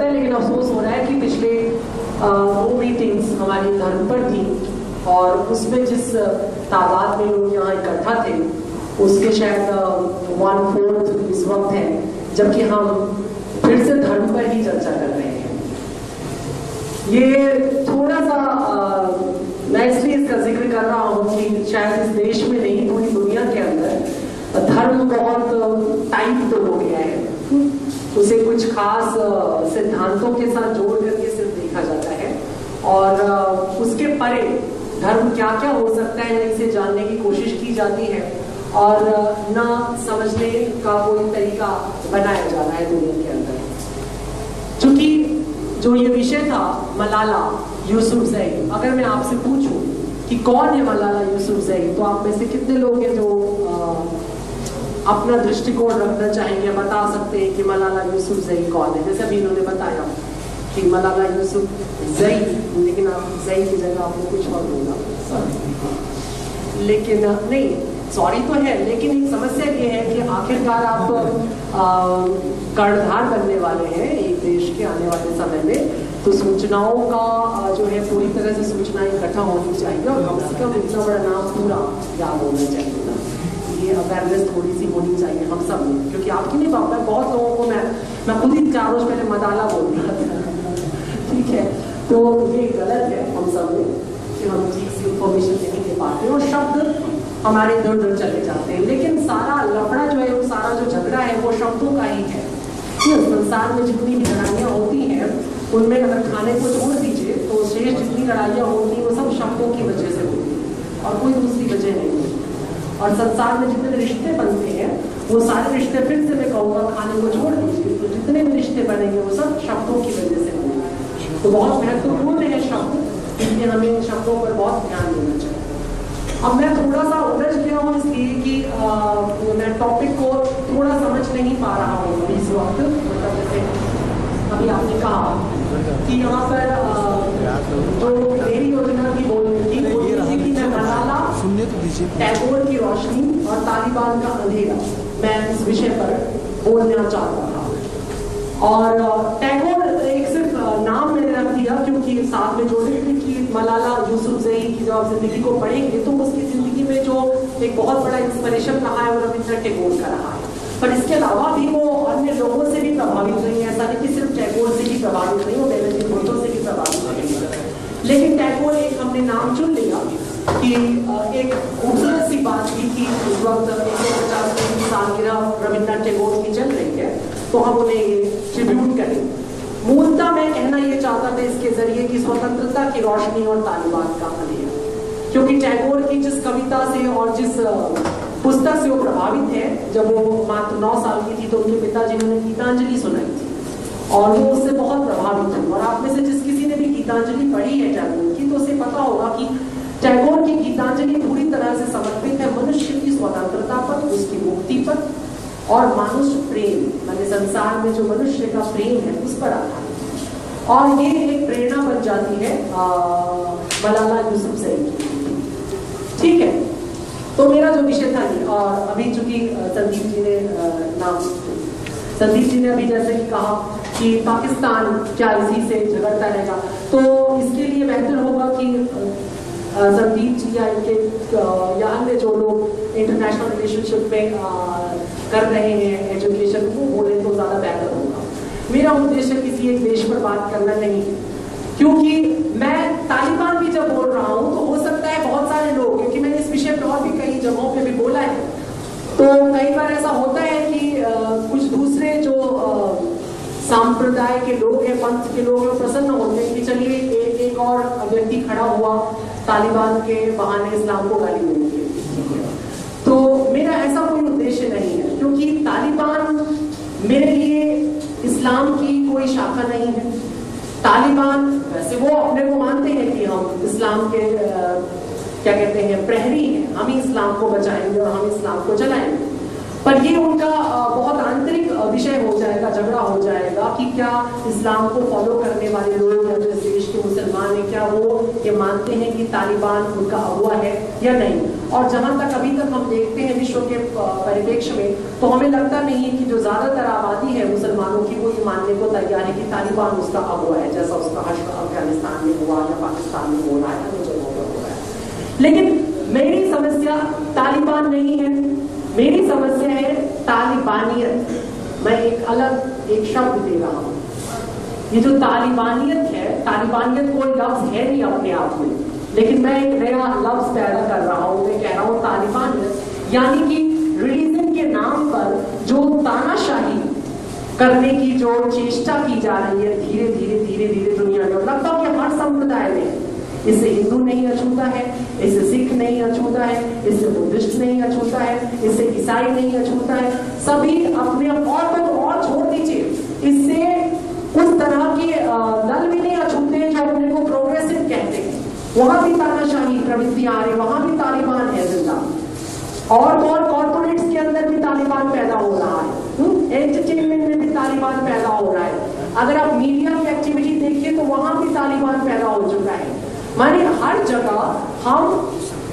लेकिन अफसोस हो रहा है कि पिछले 2 मीटिंग्स हमारी धर्म पर थी और उसमें जिस तादाद में लोग यहाँ इकट्ठा थे उसके शायद 1/4 इस वक्त है, जबकि हम फिर से धर्म पर ही चर्चा कर रहे हैं। ये थोड़ा सा मैं इसलिए इसका जिक्र कर रहा हूँ कि शायद इस देश में नहीं पूरी दुनिया के अंदर धर्म बहुत टाइट तो हो गया है, उसे कुछ खास सिद्धांतों के साथ जोड़ करके सिर्फ देखा जाता है और उसके परे धर्म क्या क्या हो सकता है इसे जानने की कोशिश की जाती है और न समझने का कोई तरीका बनाया जा रहा है दुनिया के अंदर। क्योंकि जो ये विषय था मलाला यूसुफजई, अगर मैं आपसे पूछूं कि कौन है मलाला यूसुफजई, तो आप में से कितने लोग हैं जो अपना दृष्टिकोण रखना चाहेंगे, बता सकते हैं कि मलाला यूसुफजई कौन है? जैसे अभी इन्होंने बताया कि मलाला यूसुफजई, लेकिन आप जई की जगह आपको कुछ और बोला, लेकिन नहीं, सॉरी तो है, लेकिन एक समस्या ये है कि आखिरकार आप कर्णधार बनने वाले हैं एक देश के आने वाले समय में, तो सूचनाओं का जो है पूरी तरह से सूचनाएं इकट्ठा होनी चाहिए और कम से कम इतना बड़ा नाम पूरा याद होना चाहिए ना। ये अवेयरनेस थोड़ी सी होनी चाहिए हम सब में, क्योंकि आपकी नहीं बात, मैं बहुत लोगों को मैं खुद ही 4 रोज पहले मदाला बोल रहा था, ठीक है, तो ये गलत है हम सब में कि हम ठीक से इंफॉर्मेशन नहीं दे पाते और शब्द हमारे इधर उधर चले जाते हैं। लेकिन सारा लफड़ा जो है, वो सारा जो झगड़ा है वो शब्दों का ही है। संसार में जितनी भी लड़ाइयाँ होती हैं उनमें अगर खाने को छोड़ दीजिए तो शेष जितनी लड़ाइयाँ होती हैं वो सब शब्दों की वजह से होती है और कोई दूसरी वजह नहीं होती। और संसार में जितने रिश्ते बनते हैं वो सारे रिश्ते, फिर से मैं कहूँगा, खाने को छोड़ दीजिए तो जितने भी रिश्ते बनेंगे वो सब शब्दों की वजह से होंगे। तो बहुत महत्वपूर्ण है शब्द, इसलिए हमें इन शब्दों पर बहुत ध्यान देना चाहिए। अब मैं थोड़ा सा उलझ गया हूँ इसलिए कि मैं टॉपिक को थोड़ा समझ नहीं पा रहा हूँ अभी इस वक्त। मतलब जैसे अभी आपने कहा कि यहाँ पर जो मेरी योजना की बोल रही थी कि मैं मलाला, टैगोर की रोशनी और तालिबान का अंधेरा, मैं इस विषय पर बोलना चाहता था। और टैगोर एक सिर्फ नाम मैंने रख दिया क्योंकि साथ में जोड़े थे कि मलाला यूसुफजई की जब आप जिंदगी को पढ़ेंगे तो उसकी जिंदगी में जो एक बहुत बड़ा इंस्पिरेशन रहा है वो रविंद्रनाथ टैगोर का रहा है। पर इसके अलावा भी वो अन्य लोगों से भी प्रभावित नहीं है, ऐसा नहीं कि सिर्फ टैगोर से ही प्रभावित नहीं, वो बेनजीर भुट्टो से भी प्रभावित नहीं है। लेकिन टैगोर एक हमने नाम चुन लिया कि एक खूबसूरत सी बात थी कि उस वक्त 150 सालगिरह रविंद्रनाथ टैगोर की चल रही है तो हम उन्हें ये ट्रिब्यूट करें। मूलतः मैं कहना ये चाहता था इसके जरिए कि स्वतंत्रता की रोशनी और तालिबान का अंधेरा, क्योंकि टैगोर की जिस कविता से और जिस पुस्तक से वो प्रभावित है, जब वो मात्र 9 साल की थी तो उनके पिताजी ने उन्हें गीतांजलि सुनाई थी और वो उससे बहुत प्रभावित हुई। और आप में से जिस किसी ने भी गीतांजलि पढ़ी है टैगोर की तो उसे पता होगा कि टैगोर की गीतांजलि पूरी तरह से समर्पित है मनुष्य की स्वतंत्रता पर, उसकी मुक्ति पर और मनुष्य प्रेम, माने संसार में जो मनुष्य का प्रेम है उस पर आधारित। और ये एक प्रेरणा बन जाती है मलाला यूसुफजई की, ठीक है। तो मेरा जो विषय था ये, और अभी चूंकि संदीप जी ने अभी जैसे कि कहा कि पाकिस्तान क्या इसी से झगड़ता रहेगा, तो इसके लिए बेहतर होगा कि संदीप जी या इनके या अन्य जो लोग इंटरनेशनल रिलेशनशिप में कर रहे हैं एजुकेशन को बोले तो ज़्यादा बेहतर होगा। मेरा उद्देश्य किसी एक देश पर बात करना नहीं है, क्योंकि मैं तालिबान भी जब बोल रहा हूँ तो हो सकता है बहुत सारे लोग, क्योंकि मैंने इस विषय पर और भी कई जगहों पे भी बोला है, तो कई बार ऐसा होता है कि कुछ दूसरे जो संप्रदाय के लोग हैं, पंथ के लोग हैं, प्रसन्न होते हैं कि चलिए एक और व्यक्ति खड़ा हुआ तालिबान के बहाने इस्लाम को गाली देने के लिए। तो मेरा ऐसा कोई उद्देश्य नहीं है, क्योंकि तालिबान मेरे लिए इस्लाम की कोई शाखा नहीं है। तालिबान वैसे वो अपने को मानते हैं कि हम इस्लाम के क्या कहते हैं प्रहरी हैं, हम ही इस्लाम को बचाएंगे और हम इस्लाम को चलाएंगे, पर ये उनका बहुत आंतरिक विषय हो जाएगा, झगड़ा हो जाएगा कि क्या इस्लाम को फॉलो करने वाले लोग या जो देश के मुसलमान हैं क्या वो ये मानते हैं कि तालिबान उनका अगुआ है या नहीं। और जहां तक अभी तक हम देखते हैं विश्व के परिप्रेक्ष्य में, तो हमें लगता नहीं है कि जो ज्यादातर आबादी है मुसलमानों की, वो ये मानने को तैयार है कि तालिबान उसका अगुआ है, जैसा उसका हश्र अफगानिस्तान में हुआ या पाकिस्तान में हो रहा है, अन्य जगहों पर हो रहा है। लेकिन मेरी समस्या तालिबान नहीं है, मेरी समस्या है तालिबानियत। मैं एक अलग एक शब्द दे रहा हूं, ये जो तालिबानियत है, तालिबानियत कोई लफ्ज है नहीं अपने आप में, लेकिन मैं एक नया लफ्ज पैदा कर रहा हूं। मैं कह रहा हूं तालिबानियत, यानी कि रिलीजन के नाम पर जो तानाशाही करने की जो चेष्टा की जा रही है धीरे धीरे दुनिया में, लगता है कि हर संप्रदाय में, इससे हिंदू नहीं अछूता है, इससे सिख नहीं अछूता है, इससे बुद्धिस्ट नहीं अछूता है, इससे ईसाई नहीं अछूता है, सभी अपने और छोड़ दीजिए, इससे उस तरह के दल भी नहीं अछूते हैं जो अपने को प्रोग्रेसिव कहते हैं, वहां भी तानाशाही प्रवृत्तियां आ रही, वहां भी तालिबान है जिंदा, और कॉर्पोरेट्स के अंदर भी तालिबान पैदा हो रहा है, एंटरटेनमेंट में भी तालिबान पैदा हो रहा है, अगर आप मीडिया की एक्टिविटी देखिए तो वहां भी तालिबान पैदा हो चुका है। माने हर जगह हम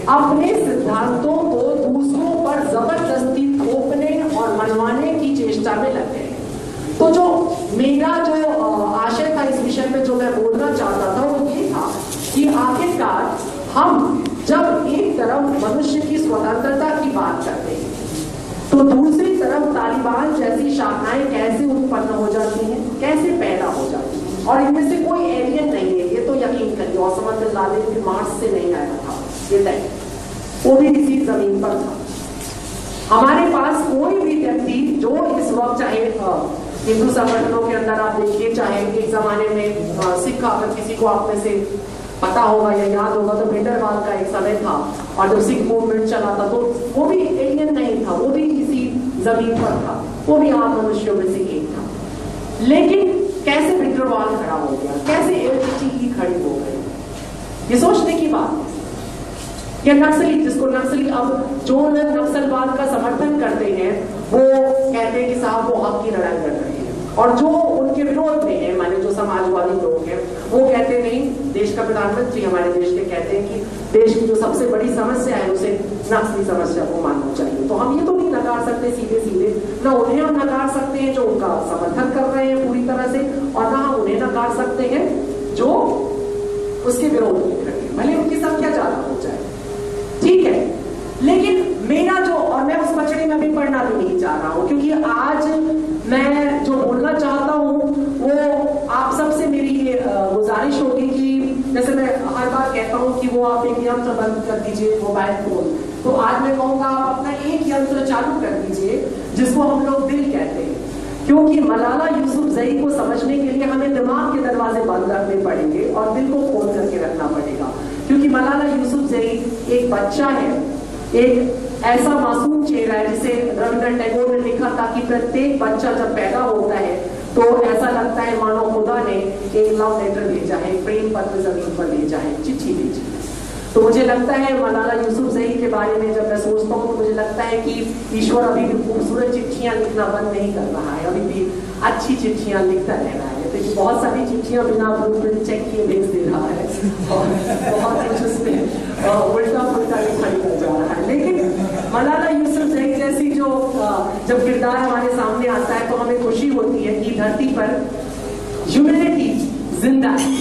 अपने सिद्धांतों को दूसरों पर जबरदस्ती थोपने और मनवाने की चेष्टा में लग गए। तो जो मेरा जो आशय था इस विषय में, जो मैं बोलना चाहता था वो ये था कि आखिरकार हम जब एक तरफ मनुष्य की स्वतंत्रता की बात करते हैं, तो दूसरी तरफ तालिबान जैसी शाखाएं कैसे उत्पन्न हो जाती हैं, कैसे पैदा हो जाती हैं, और इनमें से कोई एलियन नहीं है, ये तो यकीन करिए। ओसामा बिन लादेन भी मार्स से नहीं आया था, ये तय, वो भी इसी जमीन पर था। हमारे पास कोई भी व्यक्ति जो इस वक्त, चाहे हिंदू संगठनों के अंदर आप देखिए, चाहे एक जमाने में सिख, अगर किसी को आप में से पता होगा या याद होगा तो भेंडरवाल का एक समय था, और जब सिख मूवमेंट चला था तो वो भी एलियन नहीं था, वो भी इसी जमीन पर था, वो भी आम मनुष्यों में से एक था। लेकिन कैसे भेंडरवाल खड़ा हो गया, कैसे एलटीटी खड़ी हो गई, ये सोचने की बात है। या नक्सली, जिसको नक्सली, अब जो लोग नक्सलवाद का समर्थन करते हैं वो कहते हैं कि साहब वो हक की लड़ाई लड़ रहे हैं, और जो उनके विरोध में है, माने जो समाजवादी लोग हैं, वो कहते नहीं, देश का प्रधानमंत्री हमारे देश के कहते हैं कि देश की जो सबसे बड़ी समस्या है उसे नक्सली समस्या को मानना चाहिए। तो हम ये तो नहीं नकार सकते सीधे सीधे, ना उन्हें हम नकार सकते हैं जो उनका समर्थन कर रहे हैं पूरी तरह से, और ना हम उन्हें नकार सकते हैं जो उसके विरोध में खड़े हैं, भले उनकी संख्या ज्यादा हो जाए, ठीक है। लेकिन मेरा जो, और मैं उस पचड़े में भी पढ़ना भी नहीं चाह रहा हूं, क्योंकि आज मैं जो बोलना चाहता हूं वो आप सबसे मेरी ये गुजारिश होगी कि जैसे मैं हर बार कहता हूं कि वो आप एक यंत्र बंद कर दीजिए मोबाइल फोन, तो आज मैं कहूंगा आप अपना एक यंत्र चालू कर दीजिए जिसको हम लोग दिल कहते हैं, क्योंकि मलाला यूसुफजई को समझने के लिए हमें दिमाग के दरवाजे बंद रखने पड़ेंगे और दिल को खोल करके रखना पड़ेगा। क्योंकि मलाला यूसुफजई एक बच्चा है, एक ऐसा मासूम चेहरा है, जिसे रविंद्रनाथ टैगोर ने लिखा था कि प्रत्येक बच्चा जब पैदा होता है तो ऐसा लगता है मानो खुदा ने एक लव लेटर भेजा है, प्रेम पत्र जमीन पर भेजा है, चिट्ठी भेजी। तो मुझे लगता है मलाला यूसुफजई के बारे में जब मैं सोचता हूँ तो मुझे लगता है कि ईश्वर अभी भी खूबसूरत चिट्ठियां लिखना बंद नहीं कर रहा है, अभी भी अच्छी चिट्ठियां लिखता रह रहा है। तो बहुत सारी चिट्ठियां बिना ब्लूप्रिंट चेक किए भेज दे रहा है, और बहुत कुछ उसमें उल्टा पुल्टा लिखाई कर जा रहा है। लेकिन मलाला यूसुफजई जैसी जो जब किरदार हमारे सामने आता है तो हमें खुशी होती है कि धरती पर ह्यूमैनिटी जिंदा है।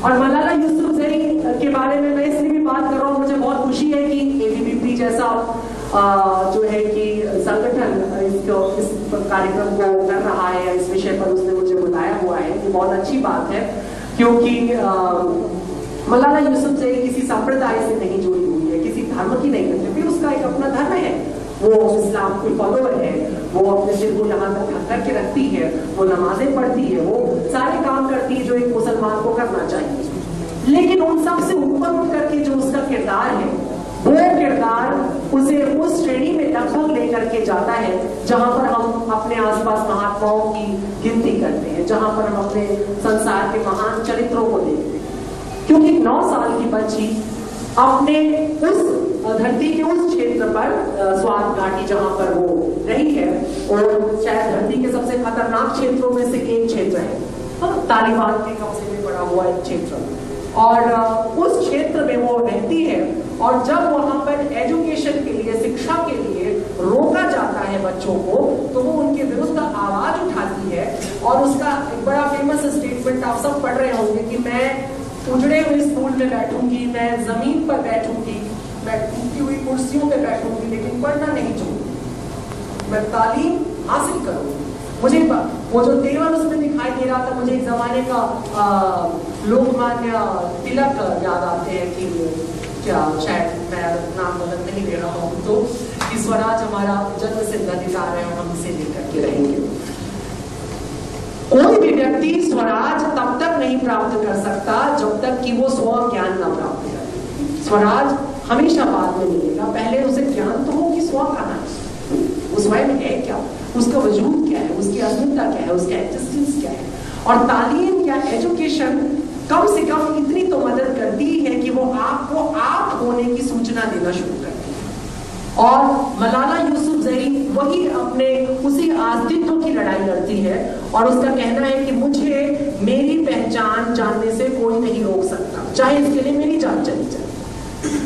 और मलाला यूसुफजई के बारे में मैं इसलिए भी बात कर रहा हूँ, मुझे बहुत खुशी है कि एबीवीपी जैसा जो है कि संगठन इस कार्यक्रम को कर रहा है, इस विषय पर उसने मुझे बुलाया हुआ है, ये बहुत अच्छी बात है। क्योंकि मलाला यूसुफजई किसी संप्रदाय से नहीं जुड़ी हुई है, किसी धर्म की नहीं है, क्योंकि उसका एक अपना धर्म है, वो इस्लाम की फॉलोअर है, वो अपने सिर को यहाँ तक ढक के रखती है, वो नमाजें पढ़ती है, वो सारे काम करती है जो एक मुसलमान को करना चाहिए। लेकिन उन सब से ऊपर उठ करके जो उसका किरदार है, वो किरदार उसे उस श्रेणी में लगभग लेकर के जाता है जहां पर हम अपने आसपास महात्माओं की गिनती करते हैं, जहां पर हम अपने संसार के महान चरित्रों को देखते हैं। क्योंकि 9 साल की बच्ची अपने उस धरती के उस क्षेत्र पर, स्वात घाटी जहां पर वो रही है, और शायद धरती के सबसे खतरनाक क्षेत्रों में से एक क्षेत्र है, तालिबान के कब्जे में पड़ा हुआ एक क्षेत्र, और उस क्षेत्र में वो रहती है और जब वहां पर एजुकेशन के लिए, शिक्षा के लिए रोका जाता है बच्चों को, तो वो उनके विरुद्ध आवाज उठाती है। और उसका एक बड़ा फेमस स्टेटमेंट आप सब पढ़ रहे होंगे कि मैं उजड़े हुए स्कूल में बैठूंगी, मैं जमीन पर बैठूंगी, मैं टूटी हुई कुर्सियों पे बैठूंगी, लेकिन पढ़ना नहीं छोड़ूंगी, मैं तालीम हासिल करूंगी। मुझे वो जो तेवर उसमें दिखाई दे रहा था, मुझे एक जमाने का लोकमान्य तिलक याद आते हैं कि क्या, शायद मैं नाम गलत नहीं ले रहा हूँ, तो कि स्वराज हमारा जन्म सिद्ध अधिकार है और हम इसे लेकर के रहेंगे। कोई भी व्यक्ति स्वराज तब तक नहीं प्राप्त कर सकता जब तक कि वो स्व ज्ञान ना प्राप्त करे। स्वराज हमेशा बाद में मिलेगा, पहले उसे ज्ञान तो हो कि स्व कहाँ है, वो स्वयं है क्या, उसका वजूद क्या है, उसकी अस्मिता क्या है, उसका एग्जिस्टेंस क्या है। और तालीम या एजुकेशन कम से कम इतनी तो मदद करती है कि वो आपको आप होने की सूचना देना शुरू करती है। और मलाला यूसुफजई वही अपने उसी अस्तित्व की लड़ाई लड़ती है और उसका कहना है कि मुझे मेरी पहचान जानने से कोई नहीं रोक सकता, चाहे इसके लिए मेरी जान चली जाए।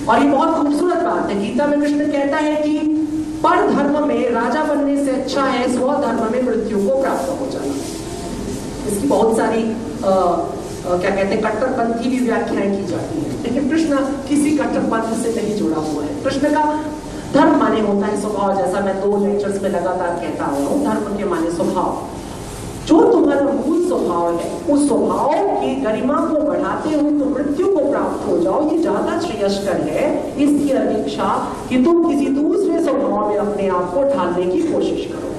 और ये बहुत खूबसूरत बात है, गीता में कृष्ण कहता है कि पर धर्म में राजा बनने से अच्छा है स्वधर्म में मृत्यु को प्राप्त हो जाना। इसकी बहुत सारी क्या कहते हैं कट्टरपंथी भी व्याख्याएं की जाती है, लेकिन कृष्ण किसी कट्टरपंथ से नहीं जुड़ा हुआ है। कृष्ण का धर्म माने होता है स्वभाव, जैसा मैं 2 लेक्चर्स में लगातार कहता हूँ, धर्म के माने स्वभाव। जो तुम्हारा मूल स्वभाव है, उस स्वभाव की गरिमा को बढ़ाते हुए तुम मृत्यु को प्राप्त हो जाओ, ये ज्यादा श्रेयस्कर है इसकी अपेक्षा कि तुम किसी दूसरे स्वभाव में अपने आप को ढालने की कोशिश करो।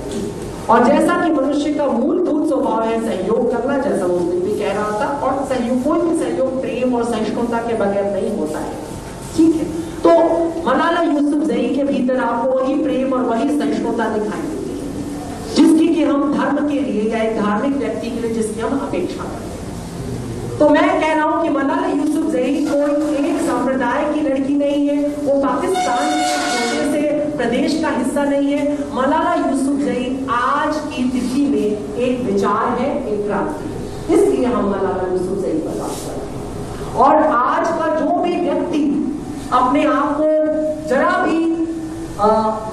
और जैसा कि मनुष्य का मूलभूत स्वभाव है सहयोग करना, जैसा उस दिन भी कह रहा था, और सहयोग, कोई भी सहयोग प्रेम और सहिष्णुता के बगैर नहीं होता है, ठीक है। तो मलाला यूसुफजई के भीतर आपको वही प्रेम और वही सहिष्णुता दिखाई देती है जिसकी कि हम धर्म के लिए या एक धार्मिक व्यक्ति के लिए जिसकी हम अपेक्षा करते हैं। तो मैं कह रहा हूं कि मलाला यूसुफजई कोई एक संप्रदाय की लड़की नहीं है, वो पाकिस्तान के से प्रदेश का हिस्सा नहीं है। मलाला यूसुफजई आज की तिथि में एक विचार है, एक क्रांति है, इसलिए हम मलाला यूसुफजई पर बात कर रहे हैं। और आज का जो भी व्यक्ति अपने आप को जरा भी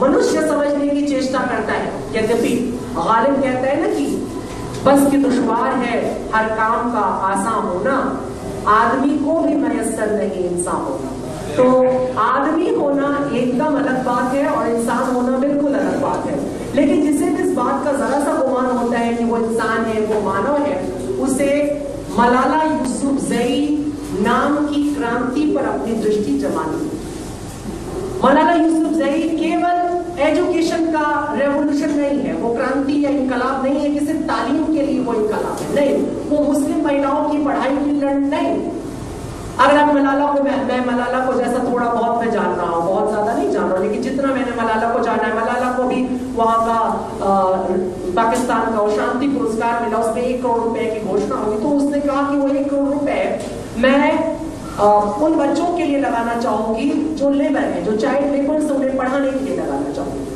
मनुष्य समझने की चेष्टा करता है, यद्यपि गालिब कहता है ना कि बस कि दुश्वार है हर काम का आसान होना, आदमी को भी मयस्सर नहीं इंसान होना। तो आदमी होना एकदम अलग बात है और इंसान होना बिल्कुल अलग बात है। लेकिन जिसे भी इस बात का जरा सा गुमान होता है कि वो इंसान है, वो मानव है, उसे मलाला यूसुफजई नाम की क्रांति पर अपनी दृष्टि जमानी। मलाला यूसुफजई केवल एजुकेशन का रेवोल्यूशन नहीं है, वो क्रांति या इनकलाब नहीं है कि सिर्फ तालीम के लिए वो इनकलाब है, नहीं, वो मुस्लिम महिलाओं की पढ़ाई की लड़ाई नहीं। अगर आप मलाला को, मैं मलाला को जैसा थोड़ा बहुत मैं जान रहा हूँ, बहुत ज्यादा नहीं जान रहा, लेकिन जितना मैंने मलाला को जाना है, मलाला को भी वहां का पाकिस्तान का शांति पुरस्कार मिला, उसमें 1 करोड़ रुपए की घोषणा हुई। तो उसने कहा कि वो 1 करोड़ रुपए मैं उन बच्चों के लिए लगाना चाहूंगी जो लेबर है, जो चाइल्ड लेबर से उन्हें पढ़ाने के लिए लगाना चाहूंगी।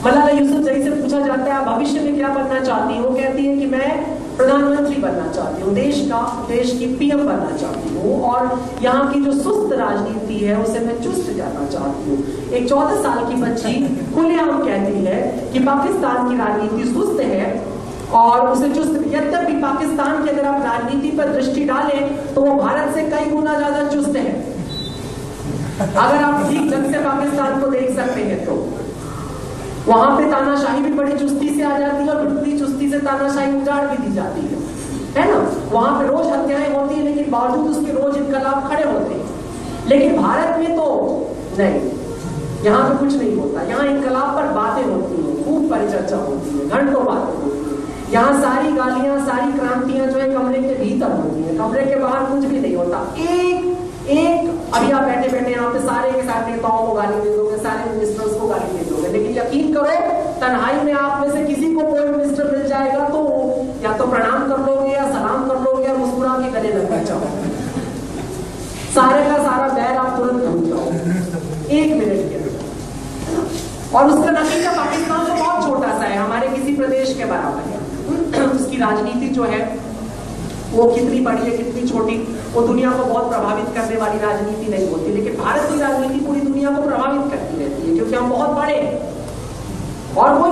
मलाला यूसुफजई से पूछा जाता है भविष्य में क्या बनना चाहती है, वो कहती है कि मैं प्रधानमंत्री बनना चाहती हूँ, देश की पीएम बनना चाहती हूँ, और यहाँ की जो सुस्त राजनीति है उसे मैं चुस्त करना चाहती हूँ। एक 14 साल की बच्ची खुलेआम कहती है कि पाकिस्तान की राजनीति सुस्त है और उसे चुस्त, यद्यपि पाकिस्तान की अगर आप राजनीति पर दृष्टि डालें तो वो भारत से कई गुना ज्यादा चुस्त है। अगर आप ठीक ढंग से पाकिस्तान को देख सकते हैं तो वहां पे तानाशाही भी बड़ी चुस्ती से आ जाती है और बड़ी चुस्ती से तानाशाही उजाड़ भी दी जाती है ना। वहां पे रोज हत्याएं होती है, लेकिन बावजूद उसके रोज इनकलाब खड़े होते हैं। लेकिन भारत में तो नहीं, यहाँ पे कुछ नहीं होता। यहाँ इनकलाब पर बातें होती है, खूब परिचर्चा होती है, घंटों बातें होती है। यहाँ सारी गालियां, सारी क्रांतियां जो है कमरे के भीतर होती है, कमरे के बाहर कुछ भी नहीं होता। एक अभी आप बैठे बैठे यहाँ पे सारे के सारे नेताओं को गाली दे दोगे, सारे मिनिस्टर्स को गाली दे दोगे, लेकिन यकीन करो तन्हाई में आप में से किसी को कोई मिनिस्टर मिल जाएगा तो या तो प्रणाम कर लोगे या सलाम कर लोगे या मुस्कुरा के गले लग जाओगे। सारे का सारा बैर आप तुरंत भूल जाओ 1 मिनट के अंदर। और उसका नतीजा पाकिस्तान तो बहुत छोटा सा है, हमारे किसी प्रदेश के बराबर है। उसकी राजनीति जो है वो कितनी बड़ी है कितनी छोटी, वो दुनिया को बहुत प्रभावित करने वाली राजनीति नहीं होती, लेकिन भारत की राजनीति पूरी दुनिया को प्रभावित करती रहती है, क्योंकि हम बहुत बड़े हैं और कोई